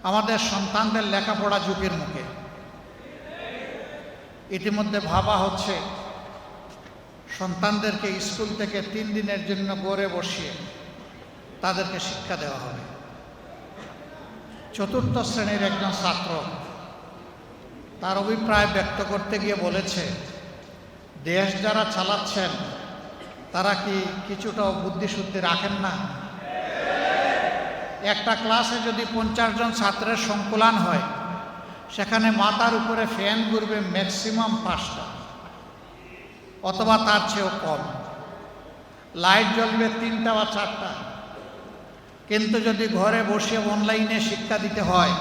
আমাদের সন্তানদের লেখাপড়া যুগের মুখে ইতিমধ্যে ভাবা হচ্ছে সন্তানদেরকে স্কুল থেকে 3 দিনের জন্য গড়ে বসিয়ে তাদেরকে শিক্ষা দেওয়া হবে। চতুর্থ শ্রেণীর একজন ছাত্র তার অভিপ্রায় ব্যক্ত করতে গিয়ে বলেছে, দেশ যারা চালাচ্ছেন তারা কি কিছুটাও বুদ্ধিশুদ্ধি রাখেন না? একটা ক্লাসে যদি 50 জন ছাত্রের সংকুলান হয়, সেখানে মাথার উপরে ফ্যান ঘুরবে ম্যাক্সিমাম 5টা অথবা তার চেয়েও কম, লাইট জ্বলবে 3টা বা 4টা। কিন্তু যদি ঘরে বসে অনলাইনে শিক্ষা দিতে হয়,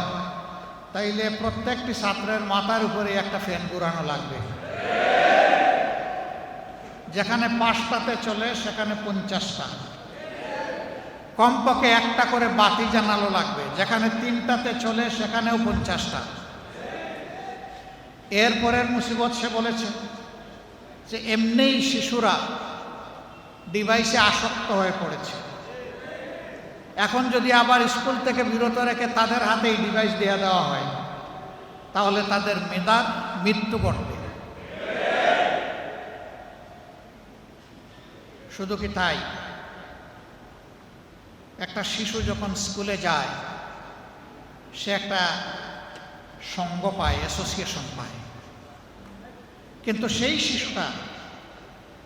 তাইলে প্রত্যেকটি ছাত্রের মাথার উপরে একটা ফ্যান ঘুরানো লাগবে। যেখানে 5টাতে চলে সেখানে 50টা, কমপক্ষে একটা করে বাতি জানালো লাগবে। যেখানে 3টাতে চলে সেখানেও 50টা। এরপরের মুসিবত সে বলেছে যে এমনিই শিশুরা ডিভাইসে আসক্ত হয়ে পড়েছে, এখন যদি আবার স্কুল থেকে বিরত রেখে তাদের হাতে এই ডিভাইস দিয়ে দেওয়া হয়, তাহলে তাদের মেধার মৃত্যু ঘটবে। শুধু কি তাই, একটা শিশু যখন স্কুলে যায় সে একটা সঙ্গ পায়, অ্যাসোসিয়েশন পায়। কিন্তু সেই শিশুটা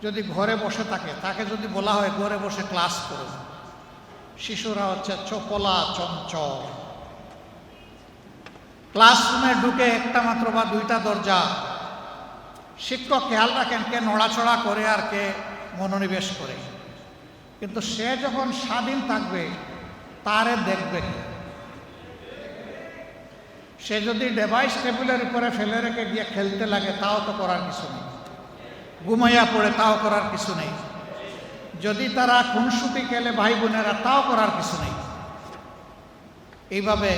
যদি ঘরে বসে থাকে, তাকে যদি বলা হয় ঘরে বসে ক্লাস করো, শিশুরা হচ্ছে চপলা চঞ্চল। ক্লাসরুমে ঢুকে একটা মাত্র বা 2টা দরজা, শিক্ষক খেয়াল রাখেন কে নড়াচড়া করে আর কে মনোনিবেশ করে। কিন্তু সে যখন স্বাধীন থাকবে তারে দেখবে। সে যদি ডিভাইস টেবিলের উপরে ফেলে রেখে গিয়ে খেলতে লাগে, তাও তো করার কিছু নেই। ঘুমাইয়া পড়ে, তাও করার কিছু নেই। যদি তারা খুনসুটি খেলে ভাই বোনেরা, তাও করার কিছু নেই। এইভাবে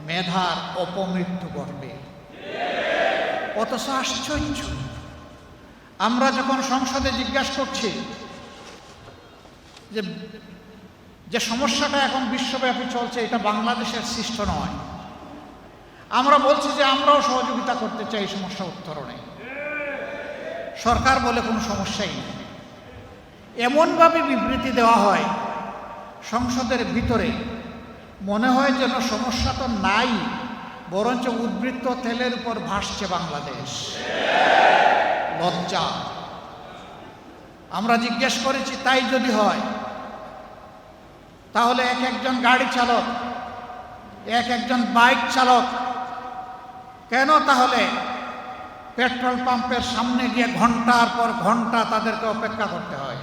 মেধার অপমৃত্যু ঘটবে। অথচ আশ্চর্য, আমরা যখন সংসদে জিজ্ঞাসা করছি যে সমস্যাটা এখন বিশ্বব্যাপী চলছে, এটা বাংলাদেশের সৃষ্ট নয়, আমরা বলছি যে আমরাও সহযোগিতা করতে চাই সমস্যা উত্তরণে। সরকার বলে কোনো সমস্যাই নেই। এমনভাবে বিবৃতি দেওয়া হয় সংসদের ভিতরে, মনে হয় যেন সমস্যা তো নাই, বরঞ্চ উদ্বৃত্ত তেলের উপর ভাসছে বাংলাদেশ। লজ্জা। আমরা জিজ্ঞেস করেছি, তাই যদি হয় তাহলে একজন গাড়ি চালক, একজন বাইক চালক কেন তাহলে পেট্রোল পাম্পের সামনে গিয়ে ঘন্টার পর ঘন্টা তাদেরকে অপেক্ষা করতে হয়?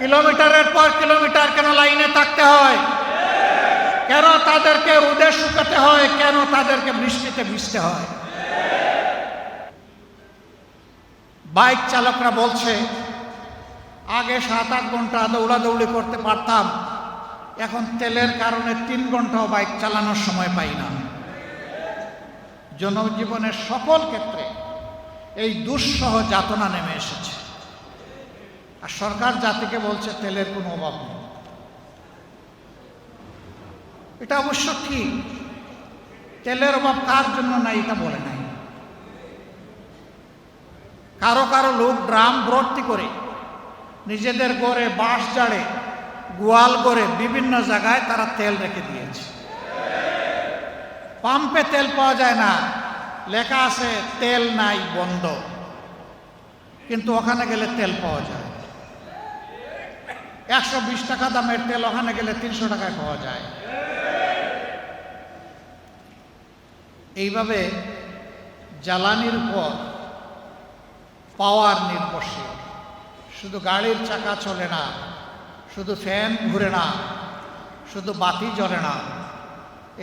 কিলোমিটারের পর কিলোমিটার কেন লাইনে থাকতে হয়? কেন তাদেরকে রোদে শুকাতে হয়? কেন তাদেরকে বৃষ্টিতে ভিজতে হয়? বাইক চালকরা বলছে, আগে 7-8 ঘন্টা দৌড়াদৌড়ি করতে পারতাম, এখন তেলের কারণে 3 ঘন্টাও বাইক চালানোর সময় পাই না। জনজীবনের সকল ক্ষেত্রে এই দুঃসহ যাতনা নেমে এসেছে। আর সরকার জাতিকে বলছে তেলের কোনো অভাব নেই। এটা অবশ্য ঠিক, তেলের অভাব কার জন্য নাই এটা বলে নাই। কারো কারো লোক ড্রাম ভর্তি করে নিজেদের ঘরে, বাঁশ জাড়ে, গোয়াল করে বিভিন্ন জায়গায় তারা তেল রেখে দিয়েছে। পাম্পে তেল পাওয়া যায় না, লেখা আছে তেল নাই, বন্ধ। কিন্তু ওখানে গেলে তেল পাওয়া যায়। 120 টাকা দামের তেল ওখানে গেলে 300 টাকায় পাওয়া যায়। এইভাবে জ্বালানির উপর পাওয়ার নির্ভরশীল। শুধু গাড়ির চাকা চলে না, শুধু ফ্যান ঘুরে না, শুধু বাতি জ্বলে না,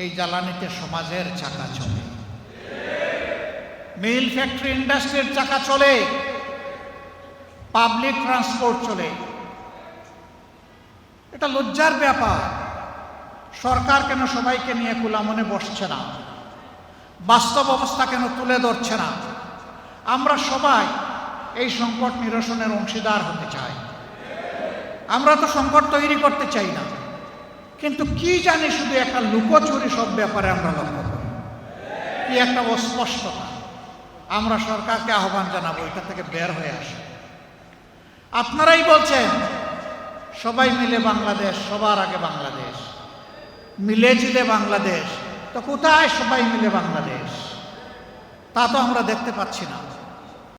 এই জ্বালানিতে সমাজের চাকা চলে, মিল, ফ্যাক্টরি, ইন্ডাস্ট্রির চাকা চলে, পাবলিক ট্রান্সপোর্ট চলে। এটা লজ্জার ব্যাপার। সরকার কেন সবাইকে নিয়ে কুলামনে বসছে না? বাস্তব অবস্থা কেন তুলে ধরছে না? আমরা সবাই এই সংকট নিরসনের অংশীদার হতে চাই। আমরা তো সংকট তৈরি করতে চাই না, কিন্তু কি জানি শুধু একটা লুকোচুরি সব ব্যাপারে আমরা লক্ষ্য করি, কি একটা অস্পষ্টতা। আমরা সরকারকে আহ্বান জানাবো এটা থেকে বের হয়ে আসে। আপনারাই বলছেন সবাই মিলে বাংলাদেশ, সবার আগে বাংলাদেশ, মিলে জিলে বাংলাদেশ। তো কোথায় সবাই মিলে বাংলাদেশ? তা তো আমরা দেখতে পাচ্ছি না।